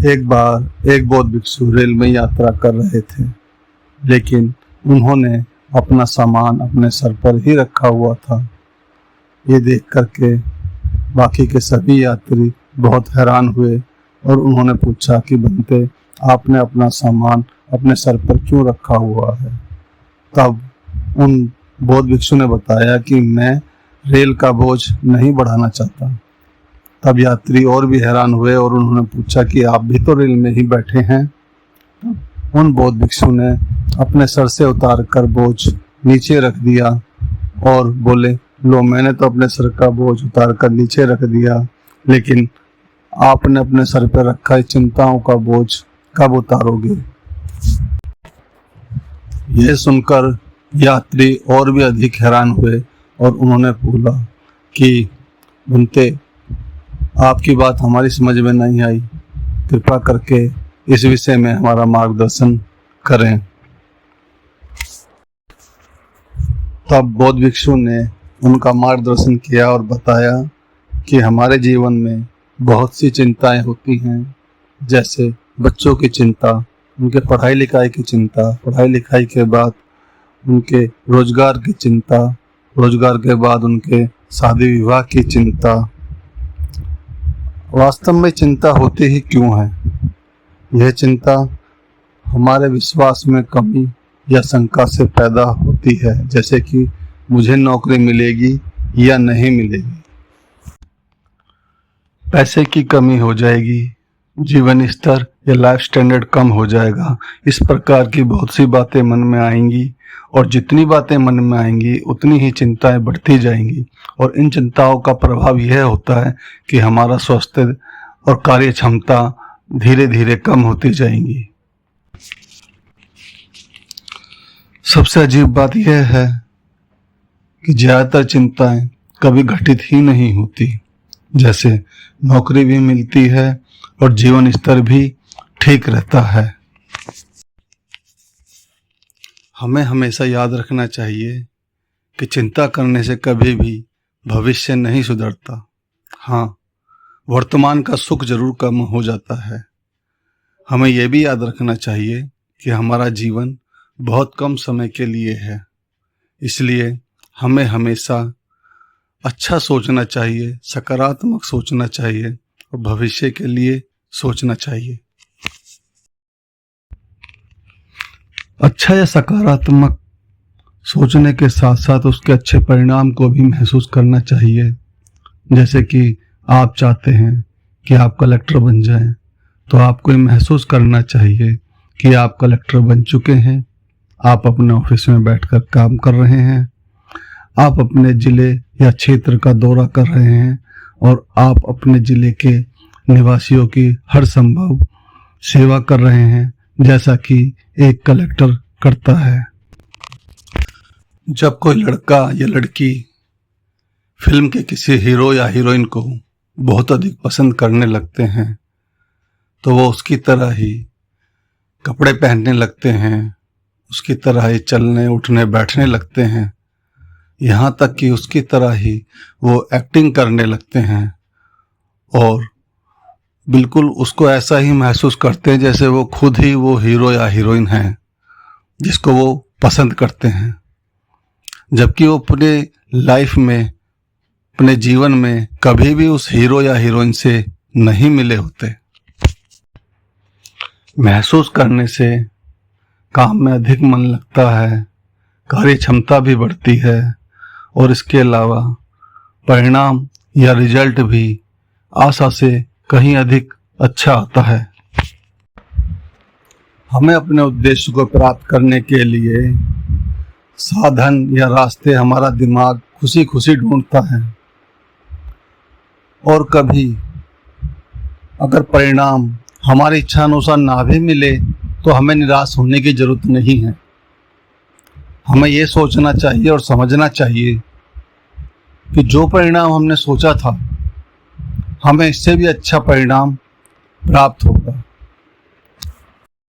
एक बार एक बौद्ध भिक्षु रेल में यात्रा कर रहे थे, लेकिन उन्होंने अपना सामान अपने सर पर ही रखा हुआ था। ये देख करके बाकी के सभी यात्री बहुत हैरान हुए और उन्होंने पूछा कि बंते, आपने अपना सामान अपने सर पर क्यों रखा हुआ है? तब उन बौद्ध भिक्षु ने बताया कि मैं रेल का बोझ नहीं बढ़ाना चाहता। तब यात्री और भी हैरान हुए और उन्होंने पूछा कि आप भी तो रेल में ही बैठे हैं। उन बौद्ध भिक्षु ने अपने सर से उतार कर बोझ नीचे रख दिया और बोले, लो, मैंने तो अपने सर का बोझ उतार कर नीचे रख दिया, लेकिन आपने अपने सर पर रखा है चिंताओं का बोझ कब उतारोगे? यह सुनकर यात्री और भी अधिक हैरान हुए और उन्होंने बोला कि बंते, आपकी बात हमारी समझ में नहीं आई, कृपा करके इस विषय में हमारा मार्गदर्शन करें। तब बौद्ध भिक्षु ने उनका मार्गदर्शन किया और बताया कि हमारे जीवन में बहुत सी चिंताएं होती हैं, जैसे बच्चों की चिंता, उनके पढ़ाई लिखाई की चिंता, पढ़ाई लिखाई के बाद उनके रोजगार की चिंता, रोजगार के बाद उनके शादी विवाह की चिंता। वास्तव में चिंता होती ही क्यों है? यह चिंता हमारे विश्वास में कमी या शंका से पैदा होती है, जैसे कि मुझे नौकरी मिलेगी या नहीं मिलेगी, पैसे की कमी हो जाएगी, जीवन स्तर या लाइफ स्टैंडर्ड कम हो जाएगा। इस प्रकार की बहुत सी बातें मन में आएंगी और जितनी बातें मन में आएंगी उतनी ही चिंताएं बढ़ती जाएंगी और इन चिंताओं का प्रभाव यह होता है कि हमारा स्वास्थ्य और कार्य क्षमता धीरे धीरे कम होती जाएंगी। सबसे अजीब बात यह है कि ज्यादातर चिंताएं कभी घटित ही नहीं होती, जैसे नौकरी भी मिलती है और जीवन स्तर भी ठीक रहता है। हमें हमेशा याद रखना चाहिए कि चिंता करने से कभी भी भविष्य नहीं सुधरता। हाँ, वर्तमान का सुख जरूर कम हो जाता है। हमें यह भी याद रखना चाहिए कि हमारा जीवन बहुत कम समय के लिए है, इसलिए हमें हमेशा अच्छा सोचना चाहिए, सकारात्मक सोचना चाहिए और भविष्य के लिए सोचना चाहिए। अच्छा या सकारात्मक सोचने के साथ साथ उसके अच्छे परिणाम को भी महसूस करना चाहिए। जैसे कि आप चाहते हैं कि आप कलेक्टर बन जाएं, तो आपको ये महसूस करना चाहिए कि आप कलेक्टर बन चुके हैं, आप अपने ऑफिस में बैठकर काम कर रहे हैं, आप अपने जिले या क्षेत्र का दौरा कर रहे हैं और आप अपने जिले के निवासियों की हर संभव सेवा कर रहे हैं, जैसा कि एक कलेक्टर करता है। जब कोई लड़का या लड़की फिल्म के किसी हीरो या हीरोइन को बहुत अधिक पसंद करने लगते हैं, तो वो उसकी तरह ही कपड़े पहनने लगते हैं, उसकी तरह ही चलने उठने बैठने लगते हैं, यहाँ तक कि उसकी तरह ही वो एक्टिंग करने लगते हैं और बिल्कुल उसको ऐसा ही महसूस करते हैं जैसे वो खुद ही वो हीरो या हीरोइन हैं जिसको वो पसंद करते हैं, जबकि वो अपने लाइफ में, अपने जीवन में कभी भी उस हीरो या हीरोइन से नहीं मिले होते। महसूस करने से काम में अधिक मन लगता है, कार्य क्षमता भी बढ़ती है और इसके अलावा परिणाम या रिजल्ट भी आशा से कहीं अधिक अच्छा आता है। हमें अपने उद्देश्य को प्राप्त करने के लिए साधन या रास्ते हमारा दिमाग खुशी खुशी ढूंढता है और कभी अगर परिणाम हमारी इच्छा अनुसार ना भी मिले तो हमें निराश होने की जरूरत नहीं है। हमें ये सोचना चाहिए और समझना चाहिए कि जो परिणाम हमने सोचा था, हमें इससे भी अच्छा परिणाम प्राप्त होगा।